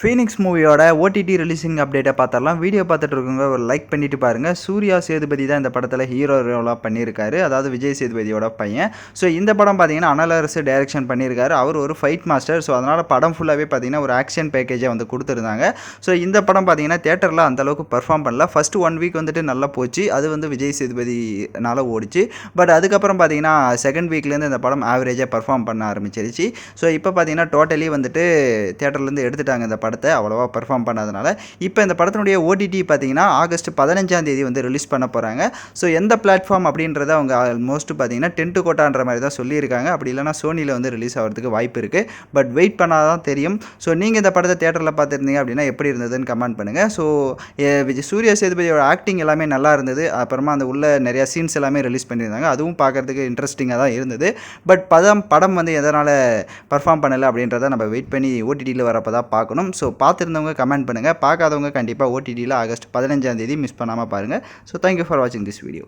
Phoenix மூவியோட OTT releasing அப்டேட்டை பார்த்தரலாம். Video பார்த்துட்டு இருக்கவங்க ஒரு லைக் பண்ணிட்டு பாருங்க. சூர்யா சேதுபதி தான் இந்த படத்தில் ஹீரோ ரோலாக பண்ணியிருக்காரு. அதாவது விஜய் சேதுபதியோட பையன். ஸோ இந்த படம் பார்த்தீங்கன்னா அனல் அரசு டைரக்ஷன் பண்ணியிருக்காரு. அவர் ஒரு ஃபைட் மாஸ்டர். ஸோ அதனால் படம் ஃபுல்லாகவே பார்த்தீங்கன்னா ஒரு ஆக்ஷன் பேக்கேஜை வந்து கொடுத்துருந்தாங்க. ஸோ இந்த படம் பார்த்தீங்கன்னா தேட்டரில் அந்தளவுக்கு பர்ஃபார்ம் பண்ணல. ஃபஸ்ட்டு 1 வீக் வந்துட்டு நல்லா போச்சு. அது வந்து விஜய் சேதுபதினால ஓடிச்சு. பட் அதுக்கப்புறம் பார்த்தீங்கன்னா செகண்ட் வீக்லேருந்து இந்த படம் ஆவரேஜாக பர்ஃபார்ம் பண்ண ஆரம்பிச்சிருச்சு. ஸோ இப்போ பார்த்தீங்கன்னா டோட்டலி வந்துட்டு தேட்டர்லேருந்து எடுத்துட்டாங்க இந்த படத்தை அவ்வளோவா பர்ஃபார்ம் பண்ணாதனால. இப்போ இந்த படத்தினுடைய ஓடிடி பார்த்தீங்கன்னா ஆகஸ்ட் 15ஆம் தேதி வந்து ரிலீஸ் பண்ண போகிறாங்க. ஸோ எந்த பிளாட்ஃபார்ம் அப்படின்றத அவங்க ஆல்மோஸ்ட் பார்த்தீங்கன்னா டென்ட் கோட்டான்ற மாதிரி தான் சொல்லியிருக்காங்க. அப்படி இல்லைனா சோனியில் வந்து ரிலீஸ் ஆகிறதுக்கு வாய்ப்பு இருக்குது. பட் வெயிட் பண்ணால் தான் தெரியும். ஸோ நீங்கள் இந்த படத்தை தேட்டரில் பார்த்துருந்தீங்க அப்படின்னா எப்படி இருந்ததுன்னு கமெண்ட் பண்ணுங்கள். ஸோ சூர்யா சேதுபதியோட ஆக்டிங் எல்லாமே நல்லா இருந்தது. அப்புறமா அந்த உள்ள நிறையா சீன்ஸ் எல்லாமே ரிலீஸ் பண்ணியிருந்தாங்க. அதுவும் பார்க்குறதுக்கு இன்ட்ரெஸ்டிங்காக தான் இருந்தது. பட் படம் வந்து எதனால் பர்ஃபார்ம் பண்ணலை அப்படின்றத நம்ம வெயிட் பண்ணி ஓடிடியில் வரப்போ தான் பார்க்கணும். ஸோ பார்த்துருந்தவங்க கமெண்ட் பண்ணுங்கள். பார்க்காதவங்க கண்டிப்பாக ஓடிடியில் ஆகஸ்ட் 15ஆம் தேதி மிஸ் பண்ணாமல் பாருங்கள். ஸோ தேங்க்யூ ஃபார் வாட்சிங் திஸ் வீடியோ.